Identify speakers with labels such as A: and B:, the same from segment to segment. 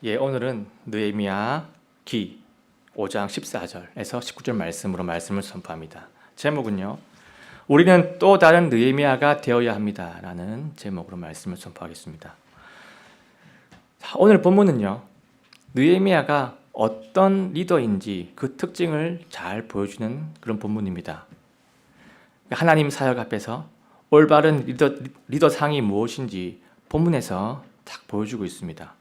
A: 오늘은 느헤미야 기 5장 14절에서 19절 말씀으로 말씀을 선포합니다. 제목은요, 우리는 또 다른 느헤미야가 되어야 합니다 라는 제목으로 말씀을 선포하겠습니다. 오늘 본문은요, 느헤미야가 어떤 리더인지 그 특징을 잘 보여주는 그런 본문입니다. 하나님 사역 앞에서 올바른 리더상이 무엇인지 본문에서 딱 보여주고 있습니다.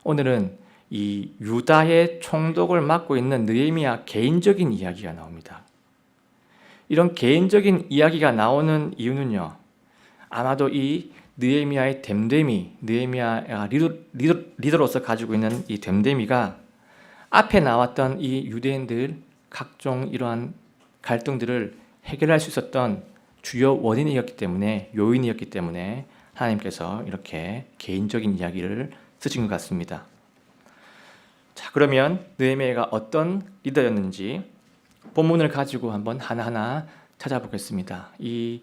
A: 오늘은 이 유다의 총독을 맡고 있는 느헤미야 개인적인 이야기가 나옵니다. 이런 개인적인 이야기가 나오는 이유는요, 아마도 이 느헤미야의 됨됨이, 느헤미야가 리더로서 가지고 있는 이 됨됨이가 앞에 나왔던 이 유대인들 각종 이러한 갈등들을 해결할 수 있었던 주요 원인이었기 때문에, 요인이었기 때문에 하나님께서 이렇게 개인적인 이야기를 쓰신 것 같습니다. 자, 그러면 느헤미야가 어떤 리더였는지 본문을 가지고 한번 하나하나 찾아보겠습니다. 이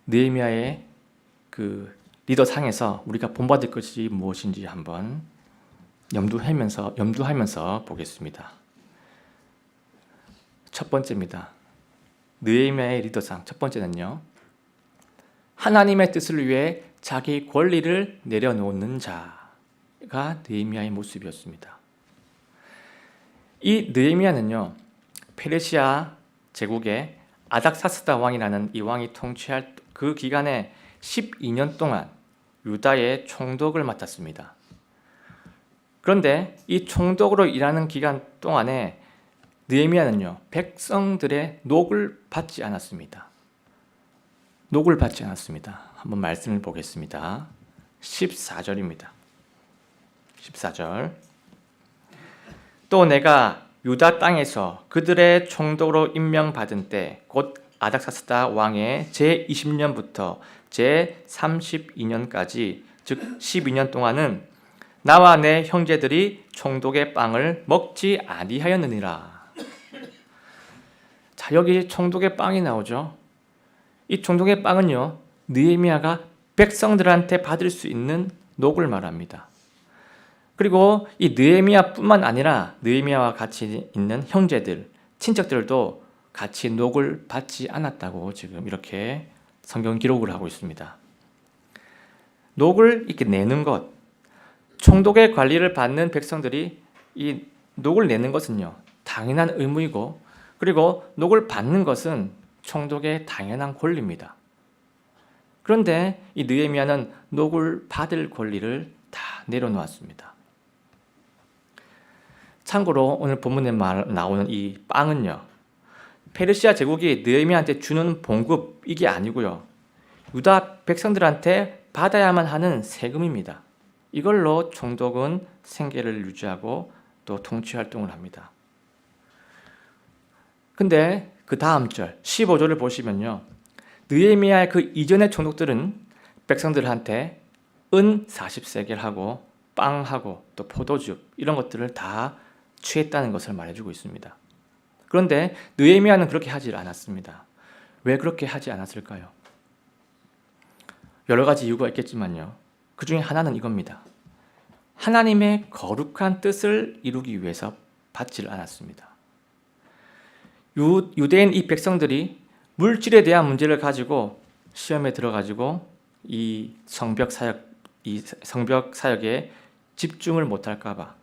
A: 느헤미야의 그 리더상에서 우리가 본받을 것이 무엇인지 한번 염두하면서 보겠습니다. 첫 번째입니다. 느헤미야의 리더상 첫 번째는요, 하나님의 뜻을 위해 자기 권리를 내려놓는 자가 느헤미야의 모습이었습니다. 이 느헤미야는요, 페르시아 제국의 아닥사스다 왕이라는 이 왕이 통치할 그 기간에 12년 동안 유다의 총독을 맡았습니다. 그런데 이 총독으로 일하는 기간 동안에 느헤미야는요, 백성들의 녹을 받지 않았습니다. 녹을 받지 않았습니다. 한번 말씀을 보겠습니다. 14절입니다. 14절. 또 내가 유다 땅에서 그들의 총독으로 임명받은 때 곧 아닥사스다 왕의 제20년부터 제32년까지 즉 12년 동안은 나와 내 형제들이 총독의 빵을 먹지 아니하였느니라. 자, 여기 총독의 빵이 나오죠. 이 총독의 빵은요, 느헤미야가 백성들한테 받을 수 있는 녹을 말합니다. 그리고 이 느헤미야뿐만 아니라 느헤미야와 같이 있는 형제들, 친척들도 같이 녹을 받지 않았다고 지금 이렇게 성경 기록을 하고 있습니다. 녹을 이렇게 내는 것, 총독의 관리를 받는 백성들이 이 녹을 내는 것은요, 당연한 의무이고, 그리고 녹을 받는 것은 총독의 당연한 권리입니다. 그런데 이 느헤미야는 녹을 받을 권리를 다 내려놓았습니다. 참고로 오늘 본문에 나오는 이 빵은요, 페르시아 제국이 느헤미야한테 주는 봉급 이게 아니고요, 유다 백성들한테 받아야만 하는 세금입니다. 이걸로 총독은 생계를 유지하고 또 통치 활동을 합니다. 근데 그 다음 절 15절을 보시면요, 느헤미야의 그 이전의 총독들은 백성들한테 은 40세겔하고 빵하고 또 포도주 이런 것들을 다 취했다는 것을 말해주고 있습니다. 그런데 느헤미야는 그렇게 하지 않았습니다. 왜 그렇게 하지 않았을까요? 여러 가지 이유가 있겠지만요, 그 중에 하나는 이겁니다. 하나님의 거룩한 뜻을 이루기 위해서 받지를 않았습니다. 유대인 이 백성들이 물질에 대한 문제를 가지고 시험에 들어가지고 이 성벽 사역에 집중을 못할까봐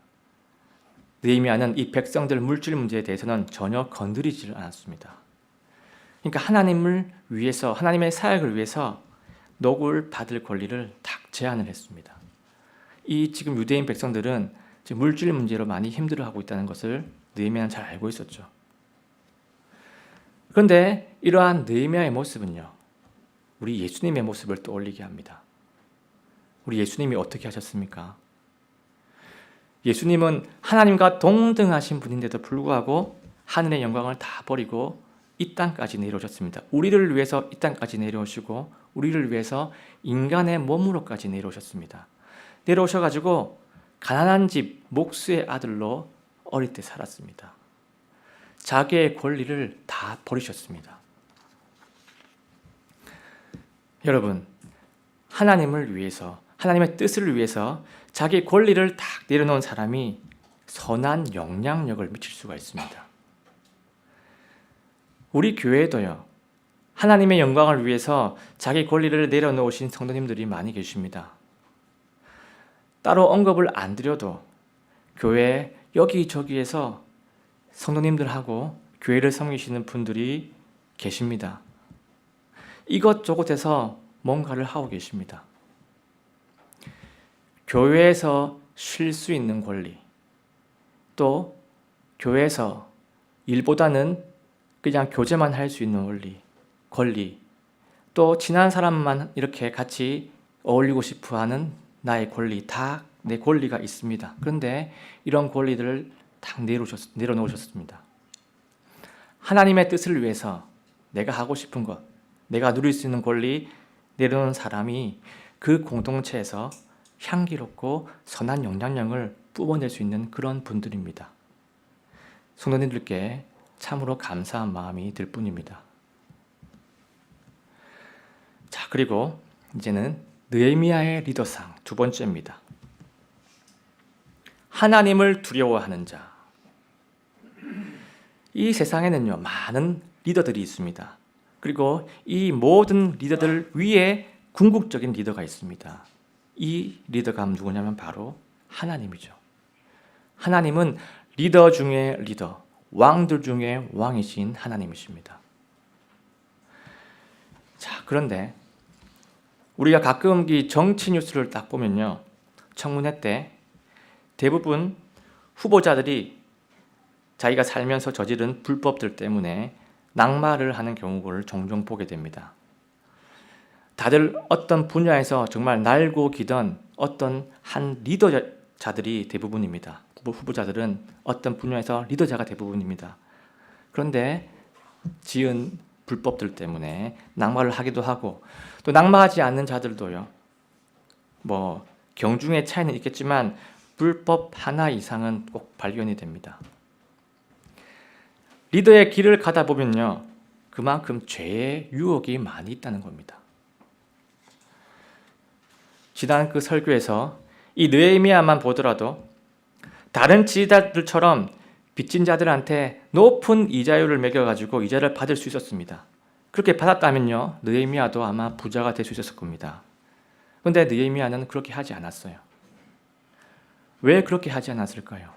A: 느헤미야는 이 백성들 물질 문제에 대해서는 전혀 건드리지를 않았습니다. 그러니까 하나님을 위해서, 하나님의 사역을 위해서 녹을 받을 권리를 딱 제한을 했습니다. 이 지금 유대인 백성들은 지금 물질 문제로 많이 힘들어하고 있다는 것을 느헤미야는 잘 알고 있었죠. 그런데 이러한 느헤미야의 모습은요, 우리 예수님의 모습을 떠올리게 합니다. 우리 예수님이 어떻게 하셨습니까? 예수님은 하나님과 동등하신 분인데도 불구하고 하늘의 영광을 다 버리고 이 땅까지 내려오셨습니다. 우리를 위해서 이 땅까지 내려오시고 우리를 위해서 인간의 몸으로까지 내려오셨습니다. 내려오셔가지고 가난한 집 목수의 아들로 어릴 때 살았습니다. 자기의 권리를 다 버리셨습니다. 여러분, 하나님을 위해서 하나님의 뜻을 위해서 자기 권리를 딱 내려놓은 사람이 선한 영향력을 미칠 수가 있습니다. 우리 교회에도요, 하나님의 영광을 위해서 자기 권리를 내려놓으신 성도님들이 많이 계십니다. 따로 언급을 안 드려도 교회 여기저기에서 성도님들하고 교회를 섬기시는 분들이 계십니다. 이것저것에서 뭔가를 하고 계십니다. 교회에서 쉴 수 있는 권리, 또 교회에서 일보다는 그냥 교제만 할 수 있는 권리, 또 친한 사람만 이렇게 같이 어울리고 싶어 하는 나의 권리, 다 내 권리가 있습니다. 그런데 이런 권리들을 딱 내려놓으셨습니다. 하나님의 뜻을 위해서 내가 하고 싶은 것, 내가 누릴 수 있는 권리 내려놓은 사람이 그 공동체에서 향기롭고 선한 영향력을 뿜어낼 수 있는 그런 분들입니다. 성도님들께 참으로 감사한 마음이 들 뿐입니다. 자, 그리고 이제는 느헤미야의 리더상 두 번째입니다. 하나님을 두려워하는 자. 이 세상에는요, 많은 리더들이 있습니다. 그리고 이 모든 리더들 위에 궁극적인 리더가 있습니다. 이 리더가 누구냐면 바로 하나님이죠. 하나님은 리더 중에 리더, 왕들 중에 왕이신 하나님이십니다. 자, 그런데 우리가 가끔 이 정치 뉴스를 딱 보면요, 청문회 때 대부분 후보자들이 자기가 살면서 저지른 불법들 때문에 낙마를 하는 경우를 종종 보게 됩니다. 다들 어떤 분야에서 정말 날고 기던 어떤 한 리더자들이 대부분입니다. 후보자들은 어떤 분야에서 리더자가 대부분입니다. 그런데 지은 불법들 때문에 낙마를 하기도 하고, 또 낙마하지 않는 자들도요, 뭐 경중의 차이는 있겠지만 불법 하나 이상은 꼭 발견이 됩니다. 리더의 길을 가다 보면요, 그만큼 죄의 유혹이 많이 있다는 겁니다. 지난 그 설교에서 이 느헤미야만 보더라도 다른 지지자들처럼 빚진 자들한테 높은 이자율을 매겨가지고 이자를 받을 수 있었습니다. 그렇게 받았다면요, 느헤미야도 아마 부자가 될 수 있었을 겁니다. 그런데 느헤미야는 그렇게 하지 않았어요. 왜 그렇게 하지 않았을까요?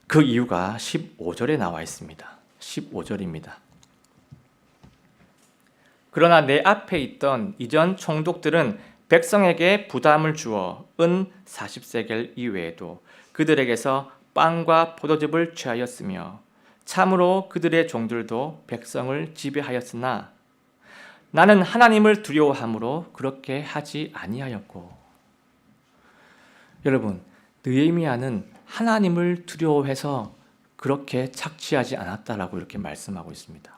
A: 그 이유가 15절에 나와 있습니다. 15절입니다. 그러나 내 앞에 있던 이전 총독들은 백성에게 부담을 주어 은 40세겔 이외에도 그들에게서 빵과 포도즙을 취하였으며 참으로 그들의 종들도 백성을 지배하였으나 나는 하나님을 두려워함으로 그렇게 하지 아니하였고. 여러분, 느헤미야는 하나님을 두려워해서 그렇게 착취하지 않았다라고 이렇게 말씀하고 있습니다.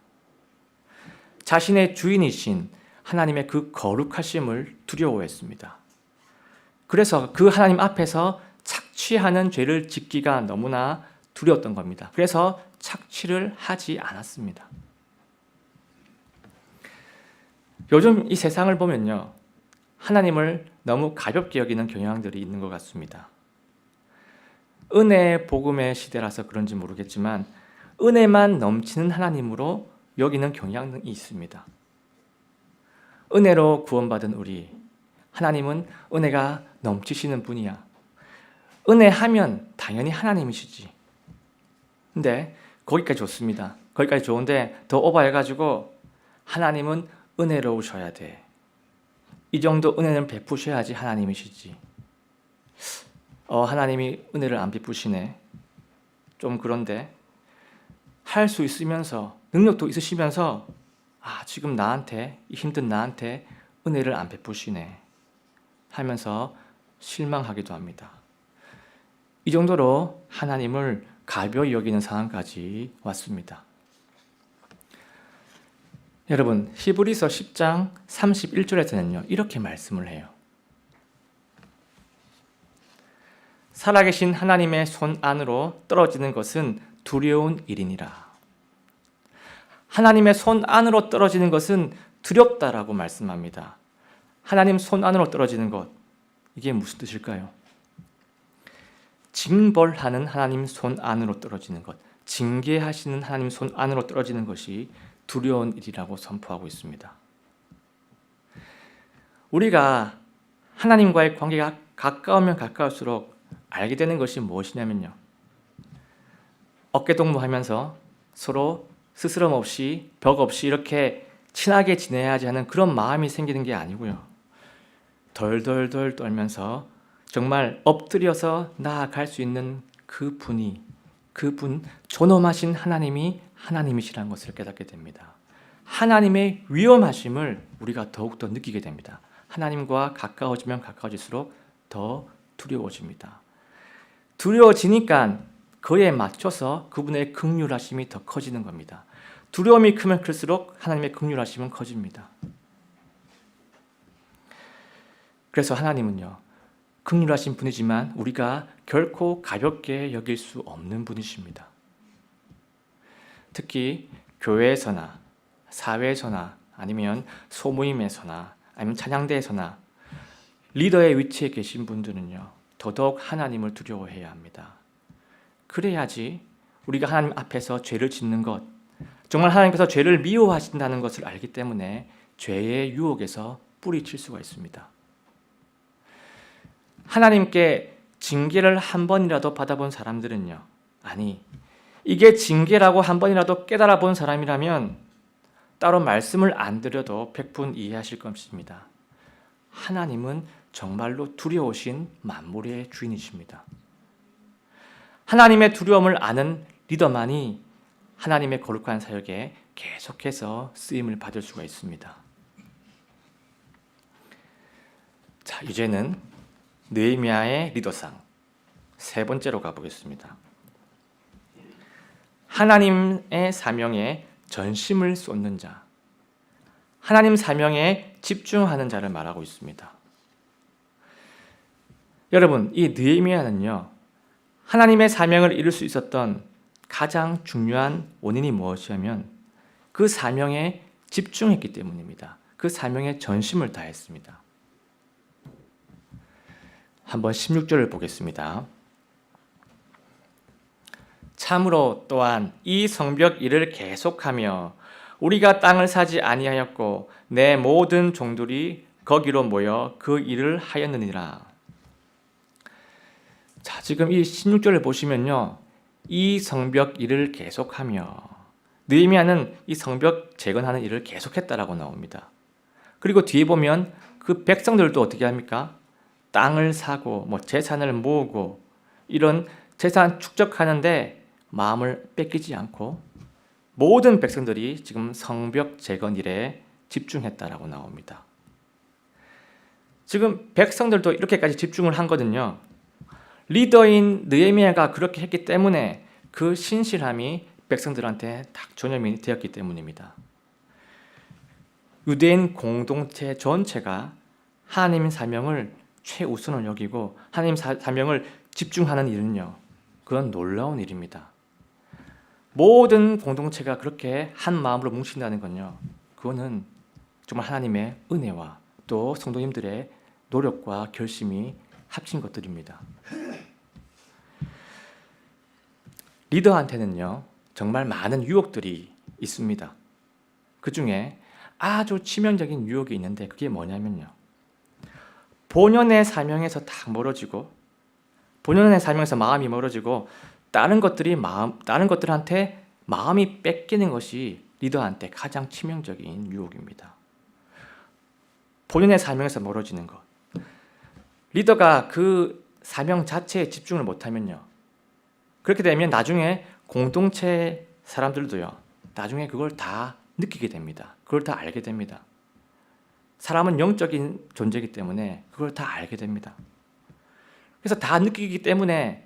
A: 자신의 주인이신 하나님의 그 거룩하심을 두려워했습니다. 그래서 그 하나님 앞에서 착취하는 죄를 짓기가 너무나 두려웠던 겁니다. 그래서 착취를 하지 않았습니다. 요즘 이 세상을 보면요, 하나님을 너무 가볍게 여기는 경향들이 있는 것 같습니다. 은혜의 복음의 시대라서 그런지 모르겠지만 은혜만 넘치는 하나님으로 여기는 경향이 있습니다. 은혜로 구원받은 우리, 하나님은 은혜가 넘치시는 분이야. 은혜하면 당연히 하나님이시지. 근데 거기까지 좋습니다. 거기까지 좋은데 더 오버해가지고 하나님은 은혜로우셔야 돼. 이 정도 은혜는 베푸셔야지 하나님이시지. 하나님이 은혜를 안 베푸시네. 좀 그런데 할 수 있으면서 능력도 있으시면서 지금 나한테, 이 힘든 나한테 은혜를 안 베푸시네 하면서 실망하기도 합니다. 이 정도로 하나님을 가벼이 여기는 상황까지 왔습니다. 여러분, 히브리서 10장 31절에서는요, 이렇게 말씀을 해요. 살아계신 하나님의 손 안으로 떨어지는 것은 두려운 일이니라. 하나님의 손 안으로 떨어지는 것은 두렵다라고 말씀합니다. 하나님 손 안으로 떨어지는 것, 이게 무슨 뜻일까요? 징벌하는 하나님 손 안으로 떨어지는 것, 징계하시는 하나님 손 안으로 떨어지는 것이 두려운 일이라고 선포하고 있습니다. 우리가 하나님과의 관계가 가까우면 가까울수록 알게 되는 것이 무엇이냐면요, 어깨동무하면서 서로 스스럼 없이 벽 없이 이렇게 친하게 지내야지 하는 그런 마음이 생기는 게 아니고요, 덜덜덜 떨면서 정말 엎드려서 나아갈 수 있는 그분 존엄하신 하나님이 하나님이시라는 것을 깨닫게 됩니다. 하나님의 위엄하심을 우리가 더욱더 느끼게 됩니다. 하나님과 가까워지면 가까워질수록 더 두려워집니다. 두려워지니까 그에 맞춰서 그분의 긍휼하심이 더 커지는 겁니다. 두려움이 크면 클수록 하나님의 긍휼하심은 커집니다. 그래서 하나님은요, 긍휼하신 분이지만 우리가 결코 가볍게 여길 수 없는 분이십니다. 특히 교회에서나 사회에서나 아니면 소모임에서나 아니면 찬양대에서나 리더의 위치에 계신 분들은요, 더더욱 하나님을 두려워해야 합니다. 그래야지 우리가 하나님 앞에서 죄를 짓는 것, 정말 하나님께서 죄를 미워하신다는 것을 알기 때문에 죄의 유혹에서 뿌리칠 수가 있습니다. 하나님께 징계를 한 번이라도 받아본 사람들은요, 아니, 이게 징계라고 한 번이라도 깨달아 본 사람이라면 따로 말씀을 안 드려도 100분 이해하실 것입니다. 하나님은 정말로 두려우신 만물의 주인이십니다. 하나님의 두려움을 아는 리더만이 하나님의 거룩한 사역에 계속해서 쓰임을 받을 수가 있습니다. 자, 이제는 느헤미야의 리더상 세 번째로 가보겠습니다. 하나님의 사명에 전심을 쏟는 자, 하나님 사명에 집중하는 자를 말하고 있습니다. 여러분, 이 느헤미야는요, 하나님의 사명을 이룰 수 있었던 가장 중요한 원인이 무엇이냐면 그 사명에 집중했기 때문입니다. 그 사명에 전심을 다했습니다. 한번 16절을 보겠습니다. 참으로 또한 이 성벽 일을 계속하며 우리가 땅을 사지 아니하였고 내 모든 종들이 거기로 모여 그 일을 하였느니라. 자, 지금 이 16절을 보시면요, 이 성벽 일을 계속하며, 느헤미야는 이 성벽 재건하는 일을 계속했다라고 나옵니다. 그리고 뒤에 보면 그 백성들도 어떻게 합니까? 땅을 사고 재산을 모으고 이런 재산 축적하는데 마음을 뺏기지 않고 모든 백성들이 지금 성벽 재건 일에 집중했다라고 나옵니다. 지금 백성들도 이렇게까지 집중을 한 거든요, 리더인 느헤미야가 그렇게 했기 때문에 그 신실함이 백성들한테 딱 전염이 되었기 때문입니다. 유대인 공동체 전체가 하나님 사명을 최우선을 여기고 하나님 사명을 집중하는 일은요, 그건 놀라운 일입니다. 모든 공동체가 그렇게 한 마음으로 뭉친다는 건요, 그거는 정말 하나님의 은혜와 또 성도님들의 노력과 결심이 합친 것들입니다. 리더한테는요, 정말 많은 유혹들이 있습니다. 그 중에 아주 치명적인 유혹이 있는데 그게 뭐냐면요, 본연의 사명에서 딱 멀어지고 본연의 사명에서 마음이 멀어지고 다른 것들한테 마음이 뺏기는 것이 리더한테 가장 치명적인 유혹입니다. 본연의 사명에서 멀어지는 것. 리더가 그 사명 자체에 집중을 못하면요, 그렇게 되면 나중에 공동체 사람들도요, 나중에 그걸 다 느끼게 됩니다. 그걸 다 알게 됩니다. 사람은 영적인 존재이기 때문에 그걸 다 알게 됩니다. 그래서 다 느끼기 때문에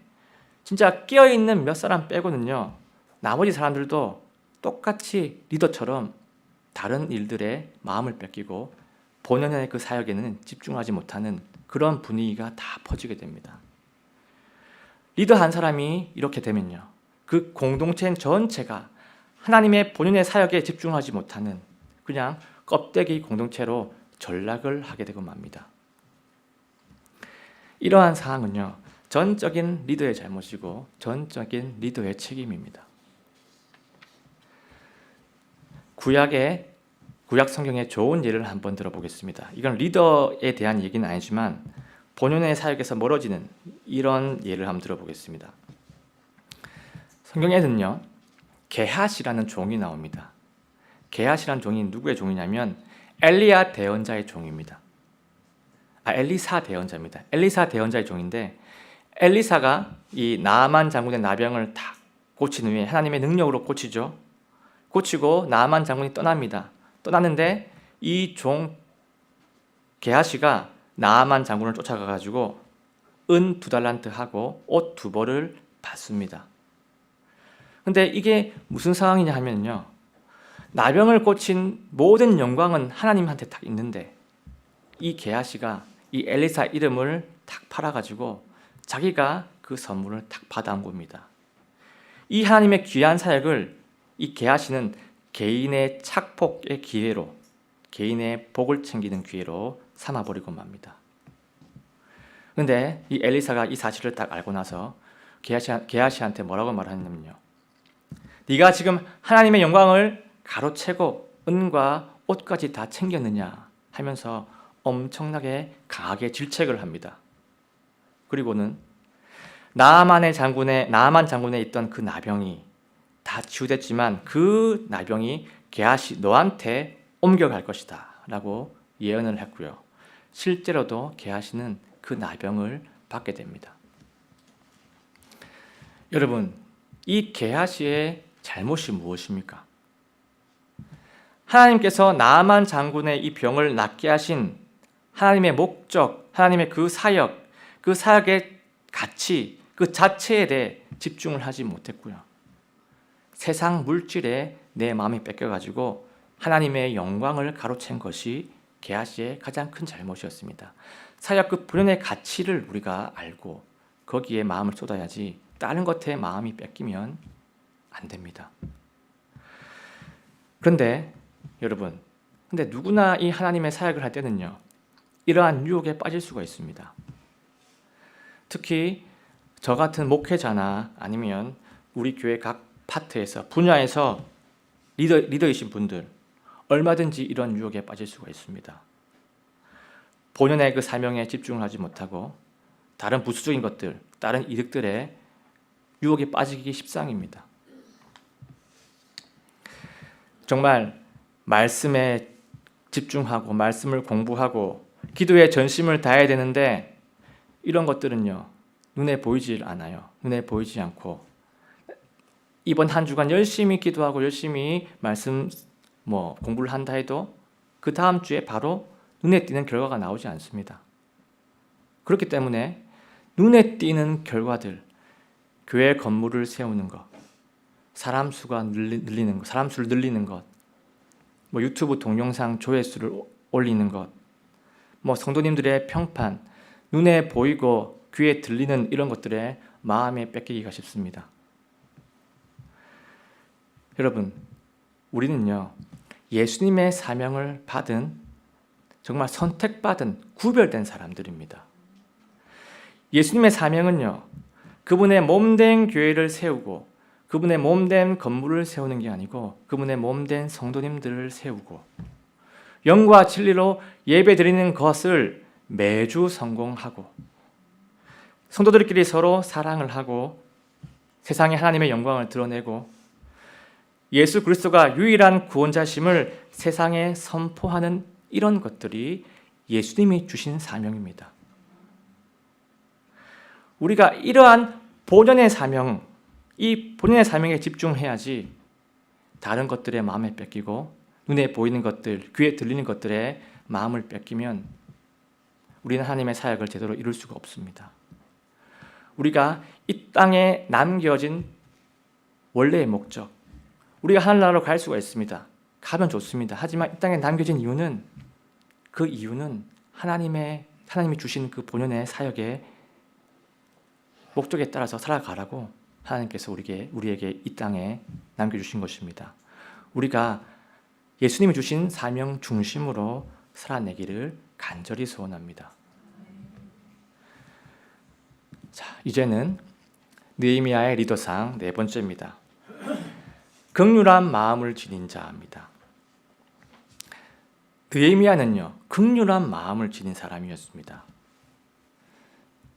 A: 진짜 깨어있는 몇 사람 빼고는요, 나머지 사람들도 똑같이 리더처럼 다른 일들에 마음을 뺏기고 본연의 그 사역에는 집중하지 못하는 그런 분위기가 다 퍼지게 됩니다. 리더 한 사람이 이렇게 되면요, 그 공동체 전체가 하나님의 본연의 사역에 집중하지 못하는 그냥 껍데기 공동체로 전락을 하게 되고 맙니다. 이러한 상황은요, 전적인 리더의 잘못이고 전적인 리더의 책임입니다. 구약 성경의 좋은 예를 한번 들어보겠습니다. 이건 리더에 대한 얘기는 아니지만 본연의 사역에서 멀어지는 이런 예를 한번 들어보겠습니다. 성경에는요, 게하시라는 종이 나옵니다. 게하시라는 종이 누구의 종이냐면 엘리야 대언자의 종입니다. 엘리사 대언자입니다. 엘리사 대언자의 종인데, 엘리사가 이 나아만 장군의 나병을 다 고친 후에 하나님의 능력으로 고치죠. 고치고 나아만 장군이 떠납니다. 떠났는데 이 종 게하시가 나아만 장군을 쫓아가가지고 은 2달란트하고 옷 2벌을 받습니다. 근데 이게 무슨 상황이냐 하면요, 나병을 고친 모든 영광은 하나님한테 딱 있는데 이 게하시가 이 엘리사 이름을 딱 팔아가지고 자기가 그 선물을 딱 받아온 겁니다. 이 하나님의 귀한 사역을 이 게하시는 개인의 착복의 기회로, 개인의 복을 챙기는 기회로 삼아버리고 맙니다. 그런데 이 엘리사가 이 사실을 딱 알고 나서 게하시한테 뭐라고 말하냐면요, 네가 지금 하나님의 영광을 가로채고 은과 옷까지 다 챙겼느냐 하면서 엄청나게 강하게 질책을 합니다. 그리고는 나아만 장군에 있던 그 나병이 다 치유됐지만 그 나병이 게하시 너한테 옮겨갈 것이다 라고 예언을 했고요. 실제로도 게하시는 그 나병을 받게 됩니다. 여러분, 이 게하시의 잘못이 무엇입니까? 하나님께서 나아만 장군의 이 병을 낫게 하신 하나님의 목적, 하나님의 그 사역의 가치, 그 자체에 대해 집중을 하지 못했고요. 세상 물질에 내 마음이 뺏겨가지고 하나님의 영광을 가로챈 것이 게하시의 가장 큰 잘못이었습니다. 사역 그 본연의 가치를 우리가 알고 거기에 마음을 쏟아야지 다른 것에 마음이 뺏기면 안 됩니다. 그런데 여러분, 누구나 이 하나님의 사역을 할 때는요, 이러한 유혹에 빠질 수가 있습니다. 특히 저 같은 목회자나 아니면 우리 교회 각 파트에서 분야에서 리더이신 분들, 얼마든지 이런 유혹에 빠질 수가 있습니다. 본연의 그 사명에 집중을 하지 못하고 다른 부수적인 것들, 다른 이득들에 유혹에 빠지기 십상입니다. 정말 말씀에 집중하고 말씀을 공부하고 기도에 전심을 다해야 되는데 이런 것들은요, 눈에 보이질 않아요. 눈에 보이지 않고 이번 한 주간 열심히 기도하고 열심히 말씀 공부를 한다 해도 그 다음 주에 바로 눈에 띄는 결과가 나오지 않습니다. 그렇기 때문에 눈에 띄는 결과들, 교회 건물을 세우는 것, 사람 수가 늘리는 것, 사람 수를 늘리는 것, 유튜브 동영상 조회수를 올리는 것, 성도님들의 평판, 눈에 보이고 귀에 들리는 이런 것들에 마음에 뺏기기가 쉽습니다. 여러분, 우리는요, 예수님의 사명을 받은 정말 선택받은 구별된 사람들입니다. 예수님의 사명은요, 그분의 몸된 교회를 세우고 그분의 몸된 건물을 세우는 게 아니고 그분의 몸된 성도님들을 세우고 영과 진리로 예배드리는 것을 매주 성공하고 성도들끼리 서로 사랑을 하고 세상에 하나님의 영광을 드러내고 예수 그리스도가 유일한 구원자심을 세상에 선포하는 이런 것들이 예수님이 주신 사명입니다. 우리가 이러한 본연의 사명, 이 본연의 사명에 집중해야지 다른 것들에 마음에 뺏기고 눈에 보이는 것들, 귀에 들리는 것들에 마음을 뺏기면 우리는 하나님의 사역을 제대로 이룰 수가 없습니다. 우리가 이 땅에 남겨진 원래의 목적, 우리가 하늘나라로 갈 수가 있습니다. 가면 좋습니다. 하지만 이 땅에 남겨진 이유는 하나님이 주신 그 본연의 사역의 목적에 따라서 살아가라고 하나님께서 우리에게 이 땅에 남겨주신 것입니다. 우리가 예수님이 주신 사명 중심으로 살아내기를 간절히 소원합니다. 자, 이제는 느헤미야의 리더상 네 번째입니다. 긍휼한 마음을 지닌 자입니다. 느헤미야는요, 긍휼한 마음을 지닌 사람이었습니다.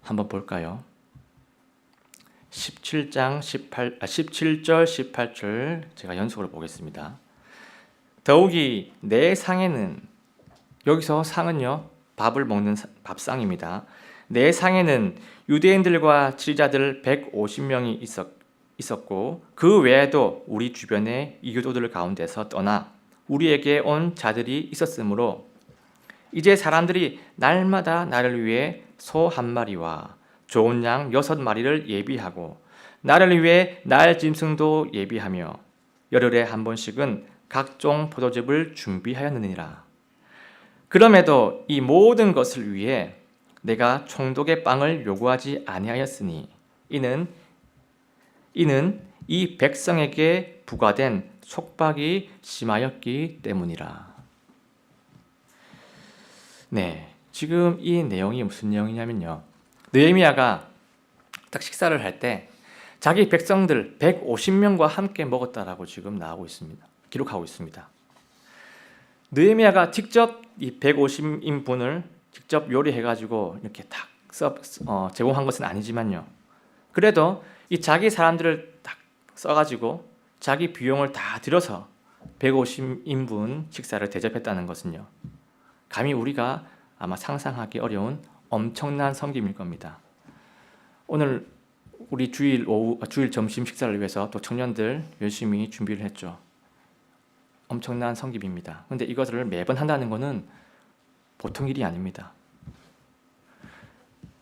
A: 한번 볼까요? 17절 18절 제가 연속으로 보겠습니다. 더욱이 내 상에는, 여기서 상은요 밥을 먹는 밥상입니다. 내 상에는 유대인들과 지리자들 150명이 있었고 그 외에도 우리 주변의 이교도들 가운데서 떠나 우리에게 온 자들이 있었으므로 이제 사람들이 날마다 나를 위해 소 한 마리와 좋은 양 6마리를 예비하고 나를 위해 날 짐승도 예비하며 열흘에 한 번씩은 각종 포도즙을 준비하였느니라. 그럼에도 이 모든 것을 위해 내가 총독의 빵을 요구하지 아니하였으니 이는 이 백성에게 부과된 속박이 심하였기 때문이라. 네, 지금 이 내용이 무슨 내용이냐면요, 느헤미야가 딱 식사를 할 때 자기 백성들 150명과 함께 먹었다라고 지금 나오고 있습니다. 기록하고 있습니다. 느헤미야가 직접 이 150인분을 직접 요리해가지고 이렇게 딱 제공한 것은 아니지만요, 그래도 이 자기 사람들을 딱 써가지고 자기 비용을 다 들여서 150인분 식사를 대접했다는 것은요, 감히 우리가 아마 상상하기 어려운 엄청난 섬김일 겁니다. 오늘 우리 주일 점심 식사를 위해서 또 청년들 열심히 준비를 했죠. 엄청난 섬김입니다. 그런데 이것을 매번 한다는 것은 보통 일이 아닙니다.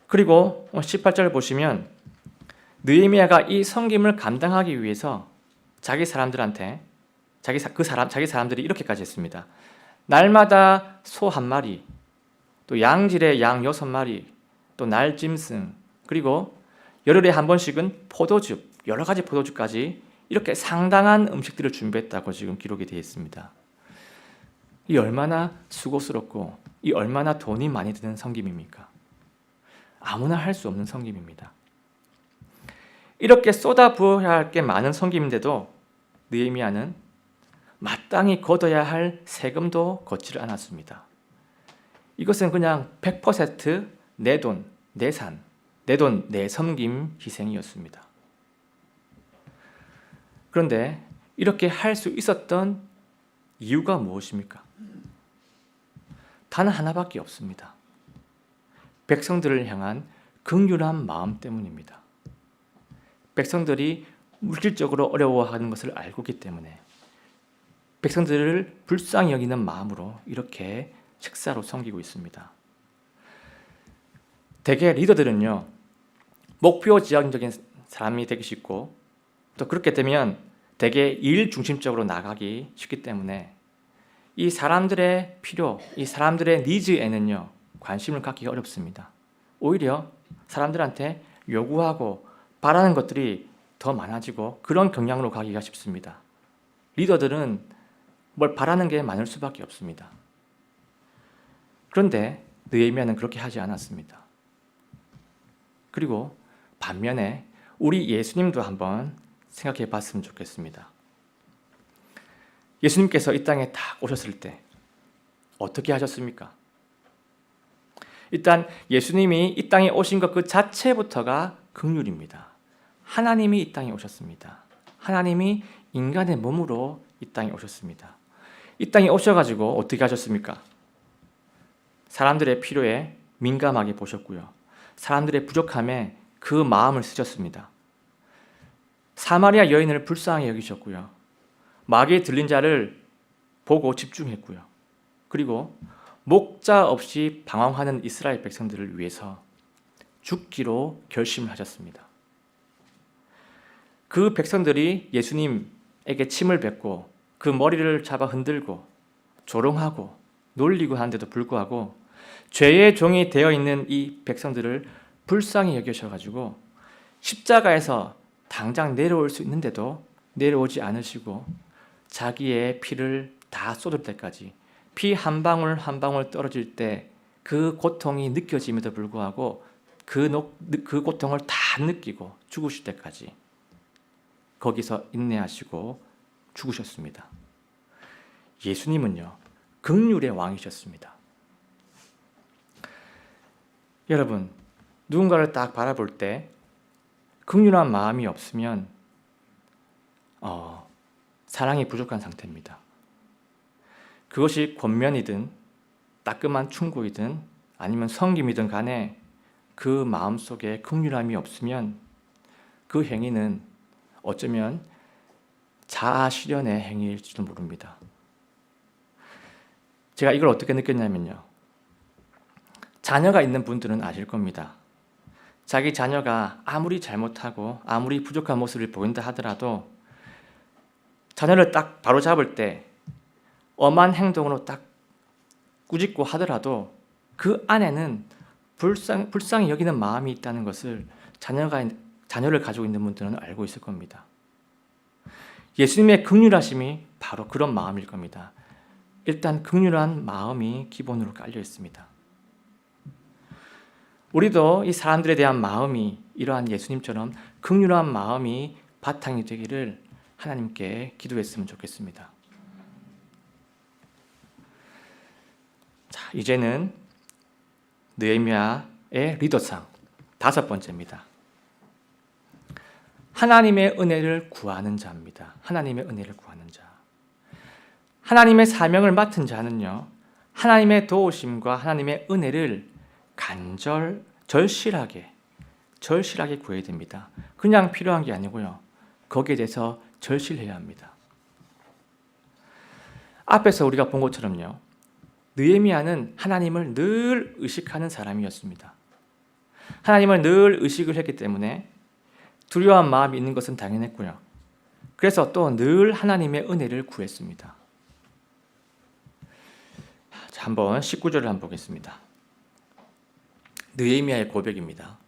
A: 그리고 18절 보시면 느헤미야가 이 섬김을 감당하기 위해서 자기 사람들한테 자기 사람들이 이렇게까지 했습니다. 날마다 소 한 마리, 또 양질의 양 6마리, 또 날짐승, 그리고 열흘에 한 번씩은 포도즙, 여러 가지 포도즙까지 이렇게 상당한 음식들을 준비했다고 지금 기록이 되어 있습니다. 이 얼마나 수고스럽고 이 얼마나 돈이 많이 드는 섬김입니까? 아무나 할 수 없는 섬김입니다. 이렇게 쏟아부어야 할 게 많은 섬김인데도 느헤미야는 마땅히 거둬야 할 세금도 걷지를 않았습니다. 이것은 그냥 100% 내 돈, 내 산, 내 돈, 내 섬김 희생이었습니다. 그런데 이렇게 할 수 있었던 이유가 무엇입니까? 단 하나밖에 없습니다. 백성들을 향한 긍휼한 마음 때문입니다. 백성들이 물질적으로 어려워하는 것을 알고 있기 때문에 백성들을 불쌍히 여기는 마음으로 이렇게 식사로 섬기고 있습니다. 대개 리더들은요, 목표 지향적인 사람이 되기 쉽고 또 그렇게 되면 대개 일 중심적으로 나가기 쉽기 때문에 이 사람들의 필요, 이 사람들의 니즈에는요 관심을 갖기 어렵습니다. 오히려 사람들한테 요구하고 바라는 것들이 더 많아지고 그런 경향으로 가기가 쉽습니다. 리더들은 뭘 바라는 게 많을 수밖에 없습니다. 그런데 느헤미야는 그렇게 하지 않았습니다. 그리고 반면에 우리 예수님도 한번 생각해 봤으면 좋겠습니다. 예수님께서 이 땅에 딱 오셨을 때 어떻게 하셨습니까? 일단 예수님이 이 땅에 오신 것 그 자체부터가 긍휼입니다. 하나님이 이 땅에 오셨습니다. 하나님이 인간의 몸으로 이 땅에 오셨습니다. 이 땅에 오셔가지고 어떻게 하셨습니까? 사람들의 필요에 민감하게 보셨고요. 사람들의 부족함에 그 마음을 쓰셨습니다. 사마리아 여인을 불쌍히 여기셨고요. 마귀에 들린 자를 보고 집중했고요. 그리고 목자 없이 방황하는 이스라엘 백성들을 위해서 죽기로 결심을 하셨습니다. 그 백성들이 예수님에게 침을 뱉고 그 머리를 잡아 흔들고 조롱하고 놀리고 하는데도 불구하고 죄의 종이 되어 있는 이 백성들을 불쌍히 여기셔가지고 십자가에서 당장 내려올 수 있는데도 내려오지 않으시고 자기의 피를 다 쏟을 때까지 피 한 방울 한 방울 떨어질 때 그 고통이 느껴짐에도 불구하고 그 고통을 다 느끼고 죽으실 때까지 거기서 인내하시고 죽으셨습니다. 예수님은요, 긍휼의 왕이셨습니다. 여러분, 누군가를 딱 바라볼 때 긍휼한 마음이 없으면 사랑이 부족한 상태입니다. 그것이 권면이든 따끔한 충고이든 아니면 섬김이든 간에 그 마음속에 긍휼함이 없으면 그 행위는 어쩌면 자아 실현의 행위일지도 모릅니다. 제가 이걸 어떻게 느꼈냐면요, 자녀가 있는 분들은 아실 겁니다. 자기 자녀가 아무리 잘못하고 아무리 부족한 모습을 보인다 하더라도 자녀를 딱 바로잡을 때 엄한 행동으로 딱 꾸짖고 하더라도 그 안에는 불쌍히 여기는 마음이 있다는 것을 자녀를 가지고 있는 분들은 알고 있을 겁니다. 예수님의 긍휼하심이 바로 그런 마음일 겁니다. 일단 긍휼한 마음이 기본으로 깔려 있습니다. 우리도 이 사람들에 대한 마음이 이러한 예수님처럼 긍휼한 마음이 바탕이 되기를 하나님께 기도했으면 좋겠습니다. 자, 이제는 느헤미야의 리더상 5번째입니다. 하나님의 은혜를 구하는 자입니다. 하나님의 은혜를 구하는 자. 하나님의 사명을 맡은 자는요, 하나님의 도우심과 하나님의 은혜를 절실하게 구해야 됩니다. 그냥 필요한 게 아니고요, 거기에 대해서 절실해야 합니다. 앞에서 우리가 본 것처럼요, 느헤미야는 하나님을 늘 의식하는 사람이었습니다. 하나님을 늘 의식을 했기 때문에 두려워한 마음이 있는 것은 당연했고요. 그래서 또 늘 하나님의 은혜를 구했습니다. 자, 한번 19절을 한번 보겠습니다. 느헤미야의 고백입니다.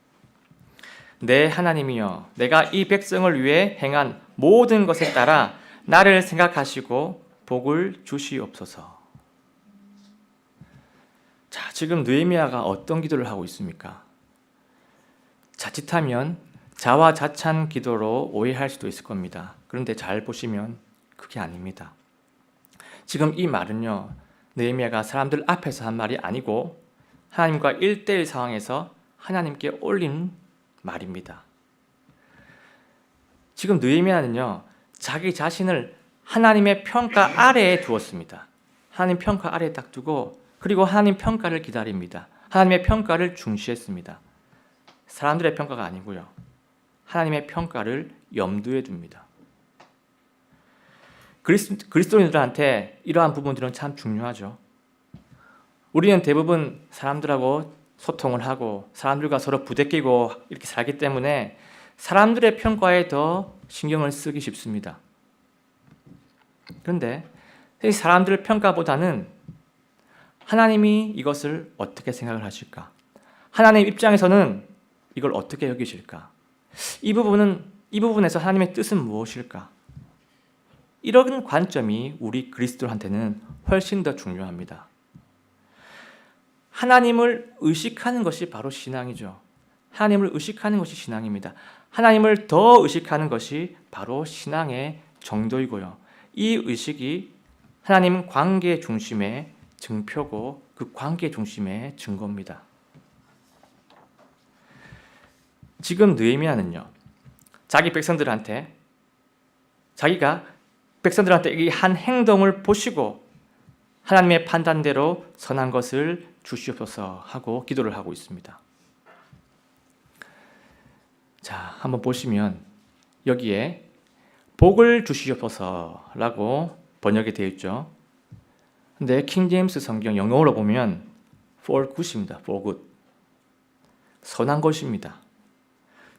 A: 내 하나님이여, 내가 이 백성을 위해 행한 모든 것에 따라 나를 생각하시고 복을 주시옵소서. 자, 지금 느헤미야가 어떤 기도를 하고 있습니까? 자칫하면 자화자찬 기도로 오해할 수도 있을 겁니다. 그런데 잘 보시면 그게 아닙니다. 지금 이 말은요, 느헤미야가 사람들 앞에서 한 말이 아니고 하나님과 1대1 상황에서 하나님께 올린 말입니다. 지금 느헤미야는요, 자기 자신을 하나님의 평가 아래에 두었습니다. 하나님 평가 아래에 딱 두고, 그리고 하나님 평가를 기다립니다. 하나님의 평가를 중시했습니다. 사람들의 평가가 아니고요, 하나님의 평가를 염두에 둡니다. 그리스도인들한테 이러한 부분들은 참 중요하죠. 우리는 대부분 사람들하고 소통을 하고 사람들과 서로 부대끼고 이렇게 살기 때문에 사람들의 평가에 더 신경을 쓰기 쉽습니다. 그런데 이 사람들의 평가보다는 하나님이 이것을 어떻게 생각을 하실까? 하나님 입장에서는 이걸 어떻게 여기실까? 이 부분에서 하나님의 뜻은 무엇일까? 이런 관점이 우리 그리스도한테는 훨씬 더 중요합니다. 하나님을 의식하는 것이 바로 신앙이죠. 하나님을 의식하는 것이 신앙입니다. 하나님을 더 의식하는 것이 바로 신앙의 정도이고요. 이 의식이 하나님 관계 중심의 증표고 그 관계 중심의 증거입니다. 지금 느헤미야는요, 자기가 백성들한테 이 한 행동을 보시고 하나님의 판단대로 선한 것을 주시옵소서 하고 기도를 하고 있습니다. 자, 한번 보시면 여기에 복을 주시옵소서라고 번역이 되어 있죠. 근데 킹제임스 성경 영어로 보면 for good입니다. for good. 선한 것입니다.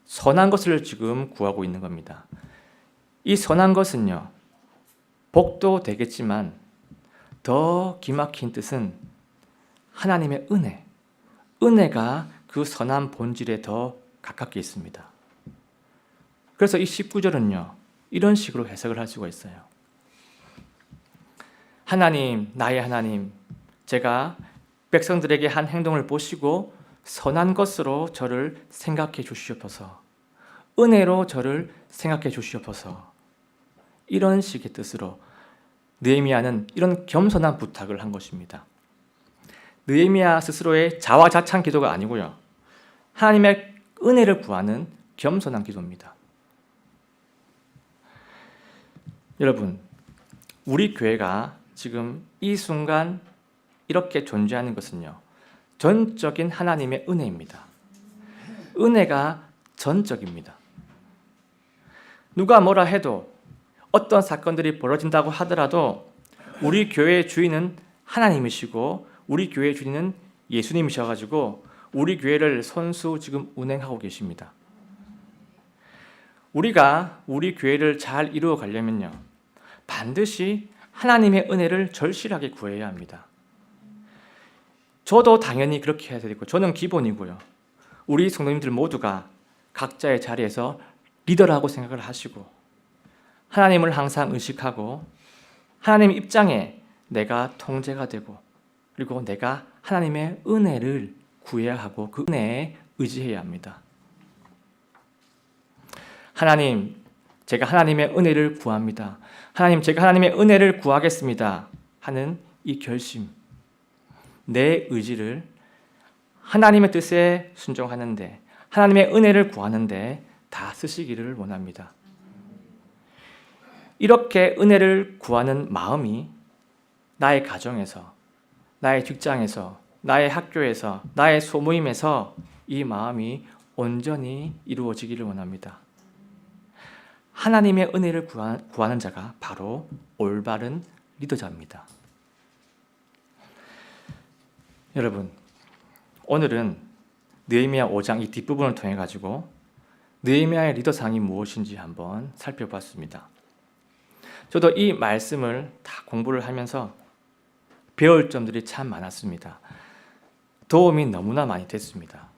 A: 선한 것을 지금 구하고 있는 겁니다. 이 선한 것은요, 복도 되겠지만 더 기막힌 뜻은 하나님의 은혜가 그 선한 본질에 더 가깝게 있습니다. 그래서 이 19절은요, 이런 식으로 해석을 할 수가 있어요. 하나님, 나의 하나님, 제가 백성들에게 한 행동을 보시고 선한 것으로 저를 생각해 주시옵소서. 은혜로 저를 생각해 주시옵소서. 이런 식의 뜻으로 느헤미야는 이런 겸손한 부탁을 한 것입니다. 느헤미야 스스로의 자화자찬 기도가 아니고요. 하나님의 은혜를 구하는 겸손한 기도입니다. 여러분, 우리 교회가 지금 이 순간 이렇게 존재하는 것은요, 전적인 하나님의 은혜입니다. 은혜가 전적입니다. 누가 뭐라 해도 어떤 사건들이 벌어진다고 하더라도 우리 교회의 주인은 하나님이시고 우리 교회의 주인은 예수님이셔가지고 우리 교회를 손수 지금 운행하고 계십니다. 우리가 우리 교회를 잘 이루어 가려면요, 반드시 하나님의 은혜를 절실하게 구해야 합니다. 저도 당연히 그렇게 해야 되고 저는 기본이고요. 우리 성도님들 모두가 각자의 자리에서 리더라고 생각을 하시고 하나님을 항상 의식하고 하나님 입장에 내가 통제가 되고 그리고 내가 하나님의 은혜를 구해야 하고 그 은혜에 의지해야 합니다. 하나님, 제가 하나님의 은혜를 구합니다. 하나님, 제가 하나님의 은혜를 구하겠습니다. 하는 이 결심, 내 의지를 하나님의 뜻에 순종하는데, 하나님의 은혜를 구하는데 다 쓰시기를 원합니다. 이렇게 은혜를 구하는 마음이 나의 가정에서, 나의 직장에서, 나의 학교에서, 나의 소모임에서 이 마음이 온전히 이루어지기를 원합니다. 하나님의 은혜를 구하는 자가 바로 올바른 리더자입니다. 여러분, 오늘은 느헤미야 5장 이 뒷부분을 통해 가지고 느헤미야의 리더상이 무엇인지 한번 살펴봤습니다. 저도 이 말씀을 다 공부를 하면서 배울 점들이 참 많았습니다. 도움이 너무나 많이 됐습니다.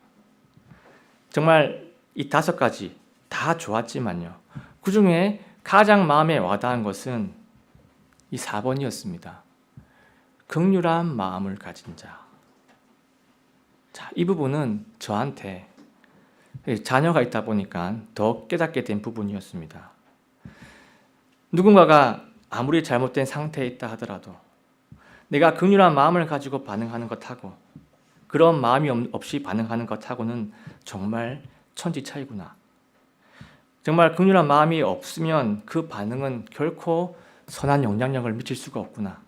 A: 정말 이 5가지 다 좋았지만요, 그 중에 가장 마음에 와닿은 것은 이 4번이었습니다. 긍휼한 마음을 가진 자. 자, 이 부분은 저한테 자녀가 있다 보니까 더 깨닫게 된 부분이었습니다. 누군가가 아무리 잘못된 상태에 있다 하더라도 내가 긍휼한 마음을 가지고 반응하는 것하고 그런 마음이 없이 반응하는 것하고는 정말 천지 차이구나. 정말 긍휼한 마음이 없으면 그 반응은 결코 선한 영향력을 미칠 수가 없구나.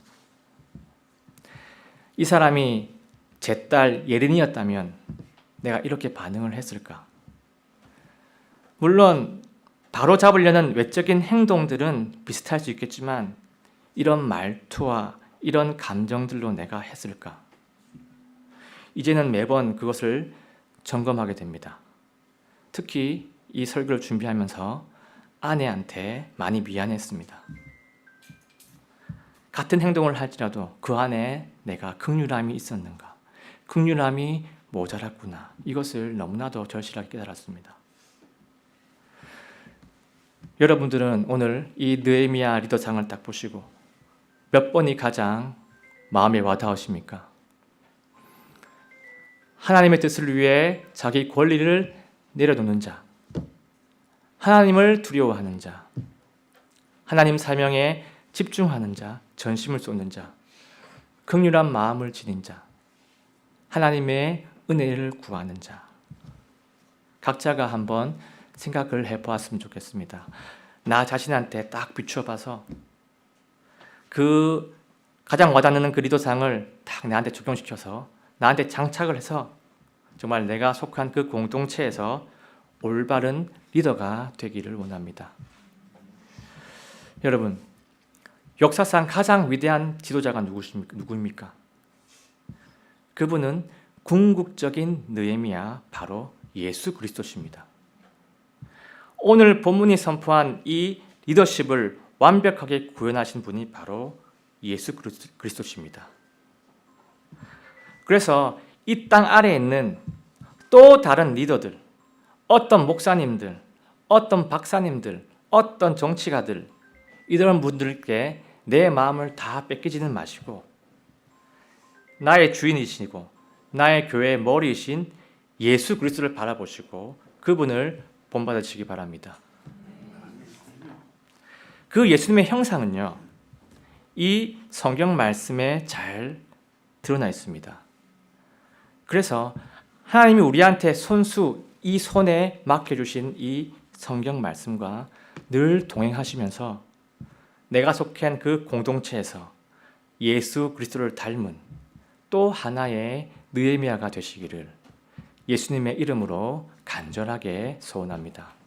A: 이 사람이 제 딸 예린이었다면 내가 이렇게 반응을 했을까? 물론 바로 잡으려는 외적인 행동들은 비슷할 수 있겠지만 이런 말투와 이런 감정들로 내가 했을까? 이제는 매번 그것을 점검하게 됩니다. 특히 이 설교를 준비하면서 아내한테 많이 미안했습니다. 같은 행동을 할지라도 그 안에 내가 긍휼함이 있었는가? 긍휼함이 모자랐구나. 이것을 너무나도 절실하게 깨달았습니다. 여러분들은 오늘 이 느헤미야 리더상을 딱 보시고 몇 번이 가장 마음에 와닿으십니까? 하나님의 뜻을 위해 자기 권리를 내려놓는 자, 하나님을 두려워하는 자, 하나님 사명에 집중하는 자, 전심을 쏟는 자, 긍휼한 마음을 지닌 자, 하나님의 은혜를 구하는 자. 각자가 한번 생각을 해보았으면 좋겠습니다. 나 자신한테 딱 비추어봐서 그 가장 와닿는 그 리더상을 딱 나한테 적용시켜서 나한테 장착을 해서 정말 내가 속한 그 공동체에서 올바른 리더가 되기를 원합니다. 여러분, 역사상 가장 위대한 지도자가 누구입니까? 그분은 궁극적인 느헤미야, 바로 예수 그리스도십니다. 오늘 본문이 선포한 이 리더십을 완벽하게 구현하신 분이 바로 예수 그리스도십니다. 그래서 이 땅 아래에 있는 또 다른 리더들, 어떤 목사님들, 어떤 박사님들, 어떤 정치가들, 이런 분들께 내 마음을 다 뺏기지는 마시고 나의 주인이시고 나의 교회의 머리이신 예수 그리스도를 바라보시고 그분을 본받으시기 바랍니다. 그 예수님의 형상은요, 이 성경 말씀에 잘 드러나 있습니다. 그래서 하나님이 우리한테 손수 이 손에 맡겨주신 이 성경 말씀과 늘 동행하시면서 내가 속한 그 공동체에서 예수 그리스도를 닮은 또 하나의 느헤미야가 되시기를 예수님의 이름으로 간절하게 소원합니다.